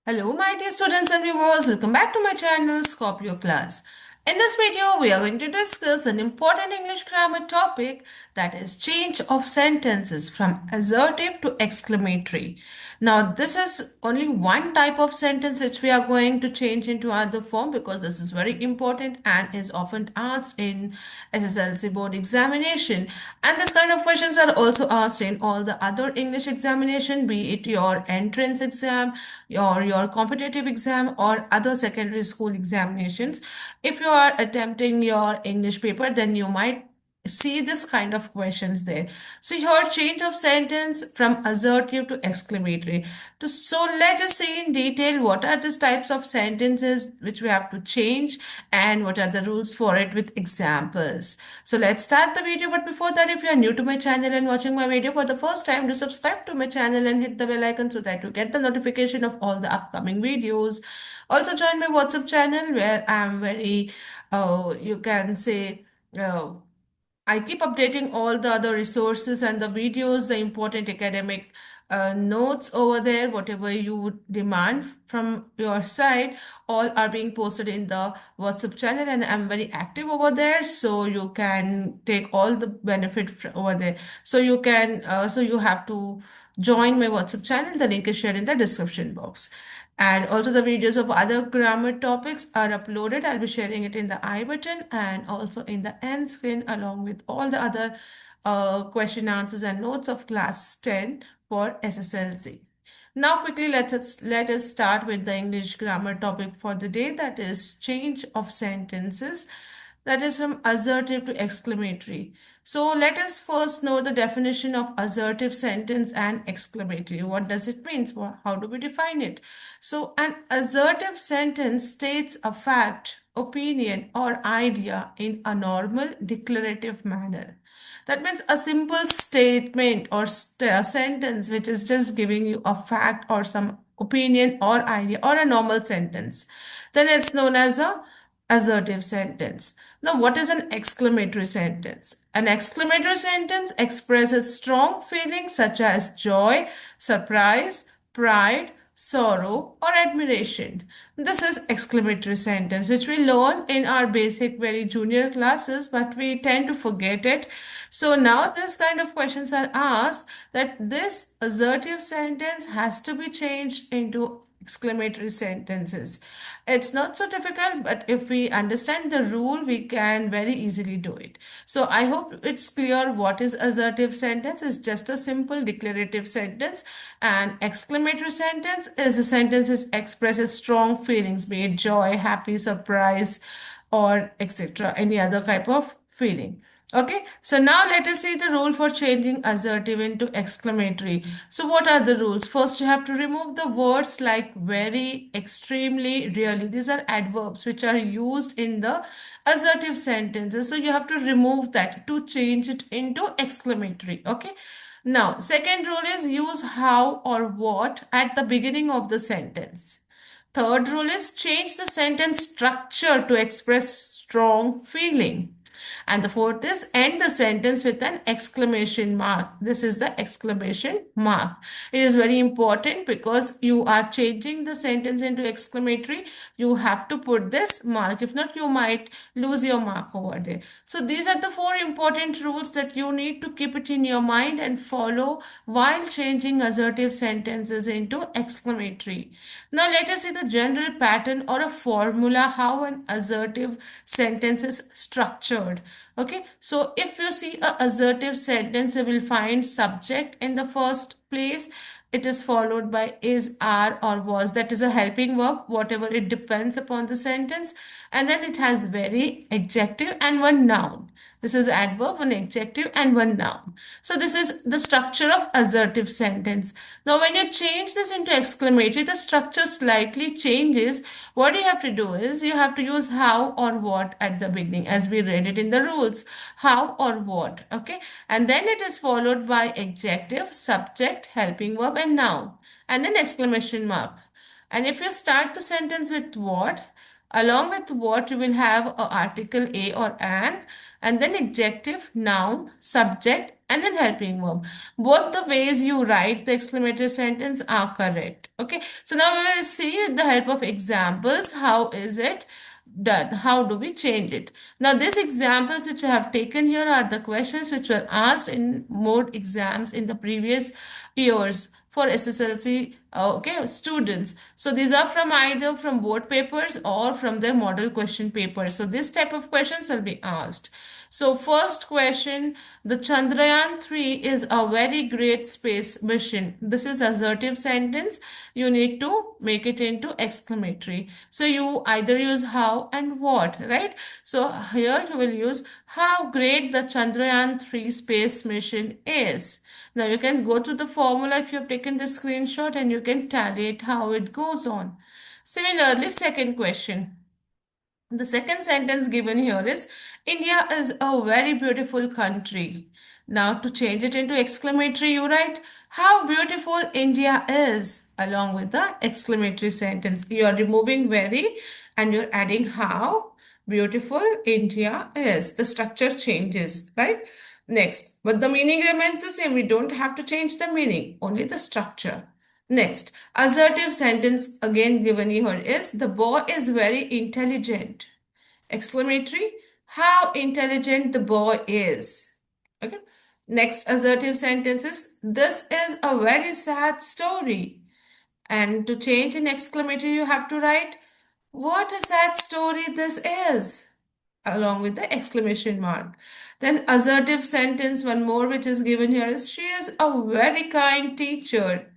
Hello, my dear students and viewers. Welcome back to my channel, Scorpio Class. In this video, we are going to discuss an important English grammar topic, that is change of sentences from assertive to exclamatory. Now, this is only one type of sentence which we are going to change into other form because this is very important and is often asked in SSLC board examination. And this kind of questions are also asked in all the other English examination, be it your entrance exam, your competitive exam, or other secondary school examinations. If you are attempting your English paper, then you might see this kind of questions there. So here, change of sentence from assertive to exclamatory. So let us see in detail what are these types of sentences which we have to change and what are the rules for it with examples. So let's start the video. But before that, if you are new to my channel and watching my video for the first time, do subscribe to my channel and hit the bell icon so that you get the notification of all the upcoming videos. Also join my WhatsApp channel where I'm very, you can say, uh, I keep updating all the other resources and the videos, the important academic notes over there, whatever you would demand from your side, all are being posted in the WhatsApp channel, and I'm very active over there, so you can take all the benefit over there. So you have to join my WhatsApp channel. The link is shared in the description box. And also the videos of other grammar topics are uploaded. I'll be sharing it in the I button and also in the end screen along with all the other question answers and notes of class 10 for SSLC. Now quickly let us start with the English grammar topic for the day, that is change of sentences, that is from assertive to exclamatory. So let us first know the definition of assertive sentence and exclamatory. What does it mean? How do we define it? So an assertive sentence states a fact, opinion, or idea in a normal declarative manner. That means a simple statement or a sentence which is just giving you a fact or some opinion or idea or a normal sentence. Then it's known as a assertive sentence. Now, what is an exclamatory sentence? An exclamatory sentence expresses strong feelings such as joy, surprise, pride, sorrow, or admiration. This is exclamatory sentence, which we learn in our basic, very junior classes, but we tend to forget it. So now this kind of questions are asked that this assertive sentence has to be changed into exclamatory sentences. It's not so difficult, but if we understand the rule, we can very easily do it. So I hope it's clear what is assertive sentence. It's just a simple declarative sentence, and exclamatory sentence is a sentence which expresses strong feelings, be it joy, happy, surprise, or etc. Any other type of feeling. Okay, so now let us see the rule for changing assertive into exclamatory. So what are the rules? First, you have to remove the words like very, extremely, really. These are adverbs which are used in the assertive sentences. So you have to remove that to change it into exclamatory. Okay. Now, second rule is use how or what at the beginning of the sentence. Third rule is change the sentence structure to express strong feeling. And the fourth is end the sentence with an exclamation mark. This is the exclamation mark. It is very important because you are changing the sentence into exclamatory. You have to put this mark. If not, you might lose your mark over there. So these are the four important rules that you need to keep it in your mind and follow while changing assertive sentences into exclamatory. Now let us see the general pattern or a formula how an assertive sentence is structured. Okay, so if you see a assertive sentence, you will find subject in the first place. It is followed by is, are, or was. That is a helping verb, whatever it depends upon the sentence. And then it has very, adjective, and one noun. This is adverb, one adjective, and one noun. So this is the structure of assertive sentence. Now, when you change this into exclamatory, the structure slightly changes. What you have to do is you have to use how or what at the beginning, as we read it in the rules. How or what, okay? And then it is followed by adjective, subject, helping verb, and noun, and then exclamation mark. And if you start the sentence with what, along with what you will have a article a or an, and then adjective, noun, subject, and then helping verb. Both the ways you write the exclamatory sentence are correct. Okay, so now we will see with the help of examples how is it done. How do we change it? Now, these examples which I have taken here are the questions which were asked in more exams in the previous years for SSLC okay students. So these are from either from board papers or from their model question paper. So this type of questions will be asked. So first question, the Chandrayaan 3 is a very great space mission. This is assertive sentence. You need to make it into exclamatory. So you either use how and what, right? So here you will use how great the Chandrayaan 3 space mission is. Now you can go to the formula if you have taken the screenshot and you can tally it how it goes on. Similarly, second question. The second sentence given here is India is a very beautiful country. Now to change it into exclamatory, you write how beautiful India is along with the exclamatory sentence. You are removing very and you're adding how beautiful India is. The structure changes, right? Next, but the meaning remains the same. We don't have to change the meaning, only the structure. Next, assertive sentence again given here is the boy is very intelligent. Exclamatory, how intelligent the boy is. Okay. Next, assertive sentences, this is a very sad story. And to change in exclamatory, you have to write, what a sad story this is, along with the exclamation mark. Then assertive sentence, one more which is given here is, she is a very kind teacher.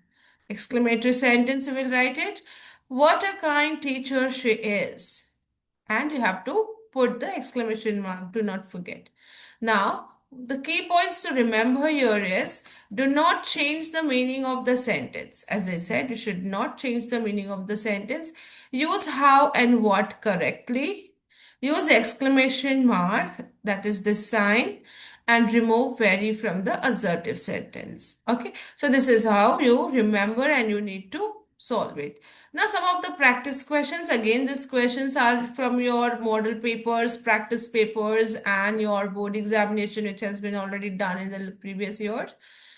Exclamatory sentence, you will write it, what a kind teacher she is. And you have to put the exclamation mark, do not forget. Now, the key points to remember here is do not change the meaning of the sentence. As I said, you should not change the meaning of the sentence. Use how and what correctly. Use exclamation mark, that is the sign, and remove very from the assertive sentence. Okay, so this is how you remember and you need to solve it. Now, some of the practice questions. Again, these questions are from your model papers, practice papers, and your board examination, which has been already done in the previous year.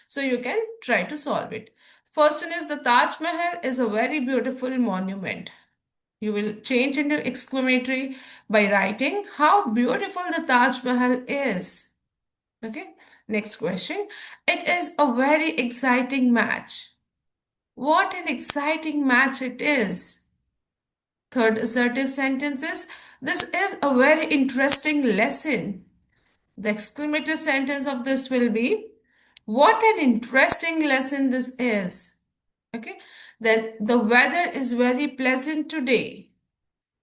So you can try to solve it. First one is the Taj Mahal is a very beautiful monument. You will change into exclamatory by writing how beautiful the Taj Mahal is. Okay. Next question. It is a very exciting match. What an exciting match it is. Third assertive sentence is, this is a very interesting lesson. The exclamatory sentence of this will be, what an interesting lesson this is. Okay. Then the weather is very pleasant today.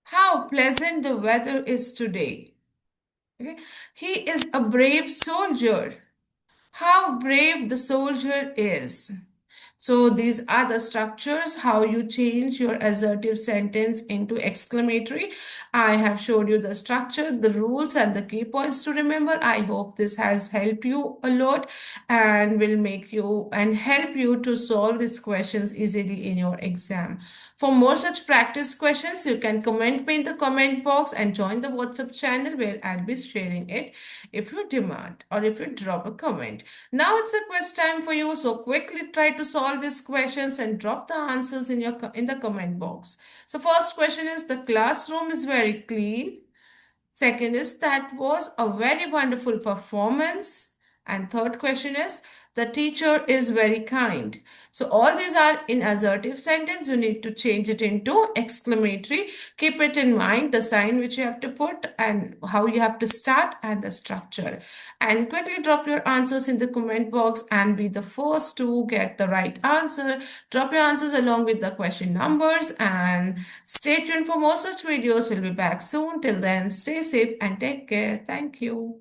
How pleasant the weather is today. Okay. He is a brave soldier. How brave the soldier is. So these are the structures, how you change your assertive sentence into exclamatory. I have showed you the structure, the rules, and the key points to remember. I hope this has helped you a lot and will make you and help you to solve these questions easily in your exam. For more such practice questions, you can comment me in the comment box and join the WhatsApp channel where I'll be sharing it if you demand or if you drop a comment. Now it's a quiz time for you, so quickly try to solve these questions and drop the answers in the comment box. So first question is, the classroom is very clean. Second is, that was a very wonderful performance. And third question is, the teacher is very kind. So all these are in assertive sentence. You need to change it into exclamatory. Keep it in mind, the sign which you have to put and how you have to start and the structure. And quickly drop your answers in the comment box and be the first to get the right answer. Drop your answers along with the question numbers and stay tuned for more such videos. We'll be back soon. Till then, stay safe and take care. Thank you.